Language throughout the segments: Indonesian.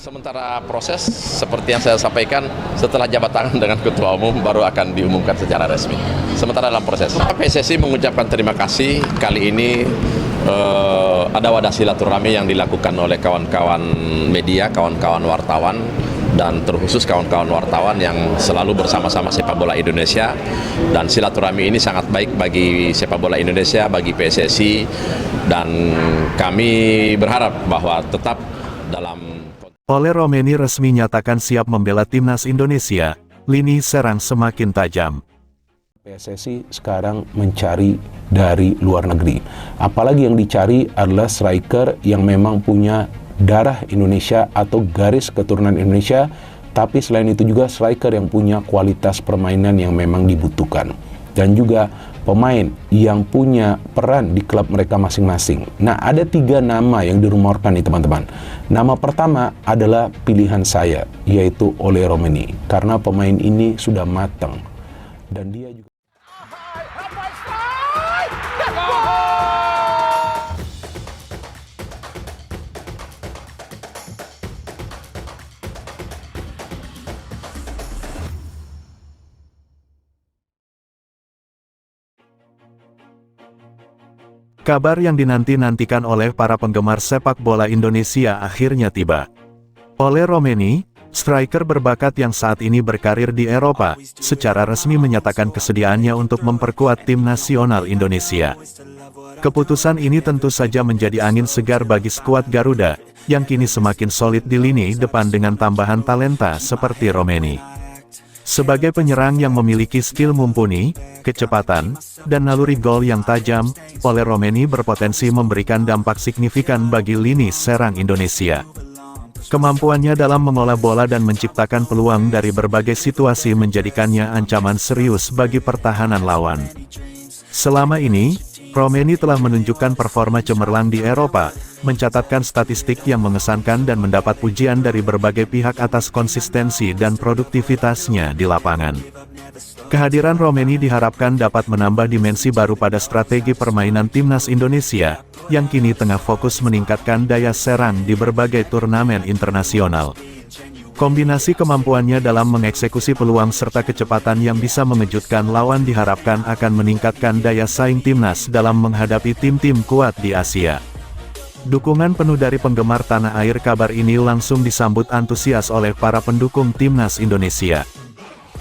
Sementara proses, seperti yang saya sampaikan, setelah jabat tangan dengan Ketua Umum, baru akan diumumkan secara resmi. Sementara dalam proses, PSSI mengucapkan terima kasih. Kali ini ada wadah silaturahmi yang dilakukan oleh kawan-kawan media, kawan-kawan wartawan, dan terkhusus kawan-kawan wartawan yang selalu bersama-sama sepak bola Indonesia. Dan silaturahmi ini sangat baik bagi sepak bola Indonesia, bagi PSSI, dan kami berharap bahwa tetap dalam. Ole Romeni resmi nyatakan siap membela timnas Indonesia, lini serang semakin tajam. PSSI sekarang mencari dari luar negeri. Apalagi yang dicari adalah striker yang memang punya darah Indonesia atau garis keturunan Indonesia, tapi selain itu juga striker yang punya kualitas permainan yang memang dibutuhkan. Dan juga pemain yang punya peran di klub mereka masing-masing. Nah, ada 3 nama yang dirumorkan nih teman-teman. Nama pertama adalah pilihan saya, yaitu Ole Romeni. Karena pemain ini sudah matang. Dan dia juga... Kabar yang dinanti-nantikan oleh para penggemar sepak bola Indonesia akhirnya tiba. Ole Romeni, striker berbakat yang saat ini berkarir di Eropa, secara resmi menyatakan kesediaannya untuk memperkuat tim nasional Indonesia. Keputusan ini tentu saja menjadi angin segar bagi skuad Garuda, yang kini semakin solid di lini depan dengan tambahan talenta seperti Romeni. Sebagai penyerang yang memiliki skill mumpuni, kecepatan, dan naluri gol yang tajam, Ole Romeni berpotensi memberikan dampak signifikan bagi lini serang Indonesia. Kemampuannya dalam mengolah bola dan menciptakan peluang dari berbagai situasi menjadikannya ancaman serius bagi pertahanan lawan. Selama ini, Romeni telah menunjukkan performa cemerlang di Eropa, mencatatkan statistik yang mengesankan dan mendapat pujian dari berbagai pihak atas konsistensi dan produktivitasnya di lapangan. Kehadiran Romeni diharapkan dapat menambah dimensi baru pada strategi permainan timnas Indonesia, yang kini tengah fokus meningkatkan daya serang di berbagai turnamen internasional. Kombinasi kemampuannya dalam mengeksekusi peluang serta kecepatan yang bisa mengejutkan lawan diharapkan akan meningkatkan daya saing timnas dalam menghadapi tim-tim kuat di Asia. Dukungan penuh dari penggemar tanah air. Kabar ini langsung disambut antusias oleh para pendukung timnas Indonesia.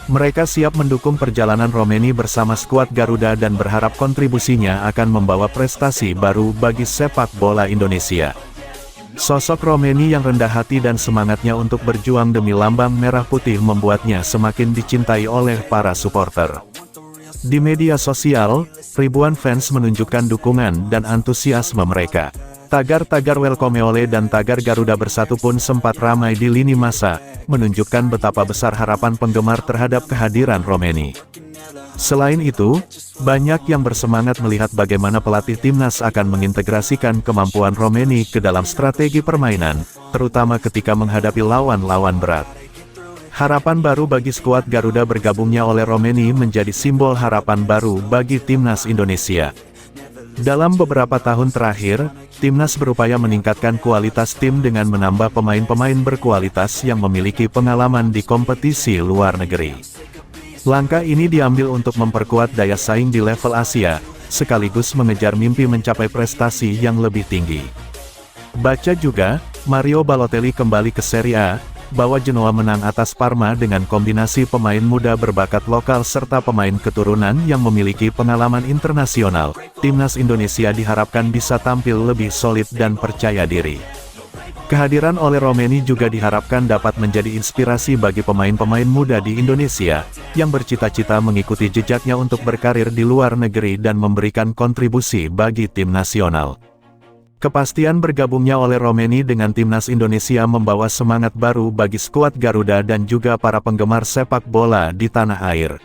Mereka siap mendukung perjalanan Romeni bersama skuad Garuda dan berharap kontribusinya akan membawa prestasi baru bagi sepak bola Indonesia. Sosok Romeni yang rendah hati dan semangatnya untuk berjuang demi lambang merah putih membuatnya semakin dicintai oleh para supporter. Di media sosial, ribuan fans menunjukkan dukungan dan antusiasme mereka. Tagar-tagar Welcome Ole dan tagar Garuda Bersatu pun sempat ramai di lini massa, menunjukkan betapa besar harapan penggemar terhadap kehadiran Romeni. Selain itu, banyak yang bersemangat melihat bagaimana pelatih timnas akan mengintegrasikan kemampuan Romeni ke dalam strategi permainan, terutama ketika menghadapi lawan-lawan berat. Harapan baru bagi skuad Garuda. Bergabungnya Ole Romeni menjadi simbol harapan baru bagi timnas Indonesia. Dalam beberapa tahun terakhir, timnas berupaya meningkatkan kualitas tim dengan menambah pemain-pemain berkualitas yang memiliki pengalaman di kompetisi luar negeri. Langkah ini diambil untuk memperkuat daya saing di level Asia, sekaligus mengejar mimpi mencapai prestasi yang lebih tinggi. Baca juga, Mario Balotelli kembali ke Serie A, bawa Genoa menang atas Parma dengan kombinasi pemain muda berbakat lokal serta pemain keturunan yang memiliki pengalaman internasional. Timnas Indonesia diharapkan bisa tampil lebih solid dan percaya diri. Kehadiran Ole Romeni juga diharapkan dapat menjadi inspirasi bagi pemain-pemain muda di Indonesia, yang bercita-cita mengikuti jejaknya untuk berkarir di luar negeri dan memberikan kontribusi bagi tim nasional. Kepastian bergabungnya Ole Romeni dengan timnas Indonesia membawa semangat baru bagi skuad Garuda dan juga para penggemar sepak bola di tanah air.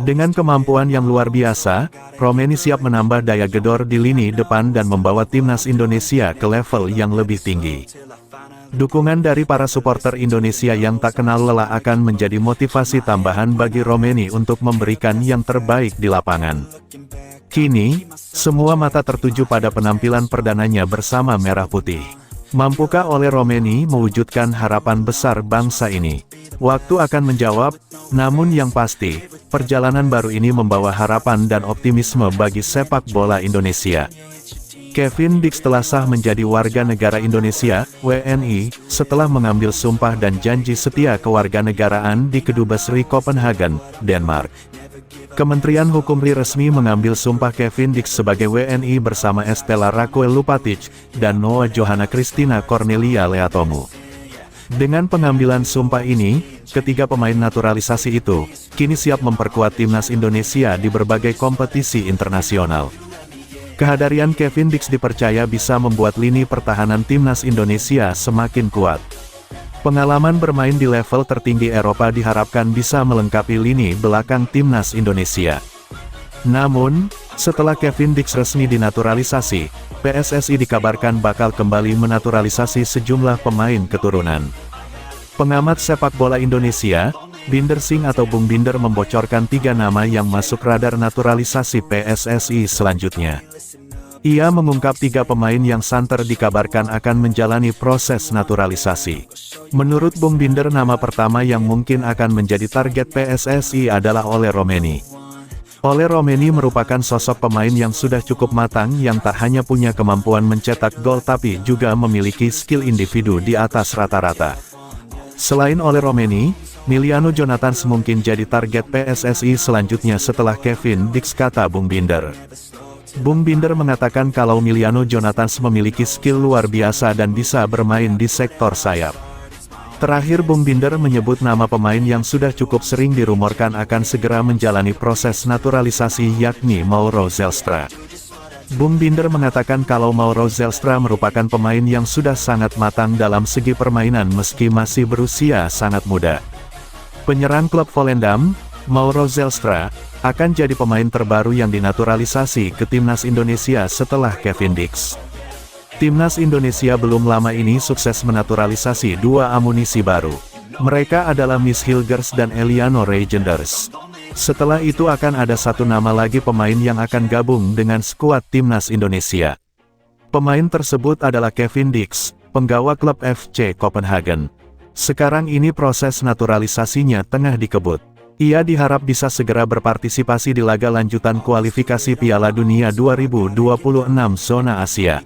Dengan kemampuan yang luar biasa, Romeni siap menambah daya gedor di lini depan dan membawa timnas Indonesia ke level yang lebih tinggi. Dukungan dari para supporter Indonesia yang tak kenal lelah akan menjadi motivasi tambahan bagi Romeni untuk memberikan yang terbaik di lapangan. Kini, semua mata tertuju pada penampilan perdananya bersama Merah Putih. Mampukah Ole Romeni mewujudkan harapan besar bangsa ini? Waktu akan menjawab, namun yang pasti, perjalanan baru ini membawa harapan dan optimisme bagi sepak bola Indonesia. Kevin Dix telah sah menjadi warga negara Indonesia, WNI, setelah mengambil sumpah dan janji setia kewarganegaraan di Kedubes RI Copenhagen, Denmark. Kementerian Hukum RI resmi mengambil sumpah Kevin Dix sebagai WNI bersama Estela Raquel Lupatic dan Noah Johanna Christina Cornelia Leatomu. Dengan pengambilan sumpah ini, ketiga pemain naturalisasi itu kini siap memperkuat timnas Indonesia di berbagai kompetisi internasional. Kehadiran Kevin Dix dipercaya bisa membuat lini pertahanan timnas Indonesia semakin kuat. Pengalaman bermain di level tertinggi Eropa diharapkan bisa melengkapi lini belakang timnas Indonesia. Namun, setelah Kevin Dix resmi dinaturalisasi, PSSI dikabarkan bakal kembali menaturalisasi sejumlah pemain keturunan. Pengamat sepak bola Indonesia, Binder Singh atau Bung Binder membocorkan 3 nama yang masuk radar naturalisasi PSSI selanjutnya. Ia mengungkap 3 pemain yang santer dikabarkan akan menjalani proses naturalisasi. Menurut Bung Binder, nama pertama yang mungkin akan menjadi target PSSI adalah Ole Romeni. Ole Romeni merupakan sosok pemain yang sudah cukup matang yang tak hanya punya kemampuan mencetak gol tapi juga memiliki skill individu di atas rata-rata. Selain Ole Romeni, Miliano Jonathans mungkin jadi target PSSI selanjutnya setelah Kevin Dix, kata Bung Binder. Bung Binder mengatakan kalau Miliano Jonathans memiliki skill luar biasa dan bisa bermain di sektor sayap. Terakhir Bung Binder menyebut nama pemain yang sudah cukup sering dirumorkan akan segera menjalani proses naturalisasi yakni Mauro Zelstra. Bung Binder mengatakan kalau Mauro Zelstra merupakan pemain yang sudah sangat matang dalam segi permainan meski masih berusia sangat muda. Penyerang klub Volendam, Mauro Zelstra, akan jadi pemain terbaru yang dinaturalisasi ke timnas Indonesia setelah Kevin Dix. Timnas Indonesia belum lama ini sukses menaturalisasi 2 amunisi baru. Mereka adalah Miss Hilgers dan Eliano Regenders. Setelah itu akan ada 1 nama lagi pemain yang akan gabung dengan skuad timnas Indonesia. Pemain tersebut adalah Kevin Dix, penggawa klub FC Copenhagen. Sekarang ini proses naturalisasinya tengah dikebut. Ia diharap bisa segera berpartisipasi di laga lanjutan kualifikasi Piala Dunia 2026 zona Asia.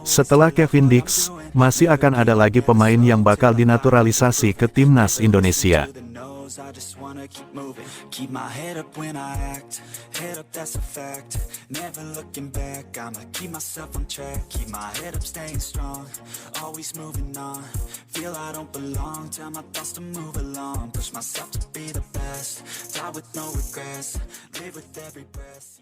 Setelah Kevin Dix, masih akan ada lagi pemain yang bakal dinaturalisasi ke timnas Indonesia. I just wanna keep moving, keep my head up when I act, head up that's a fact, never looking back, I'ma keep myself on track, keep my head up staying strong, always moving on, feel I don't belong, tell my thoughts to move along, push myself to be the best, die with no regrets, live with every breath.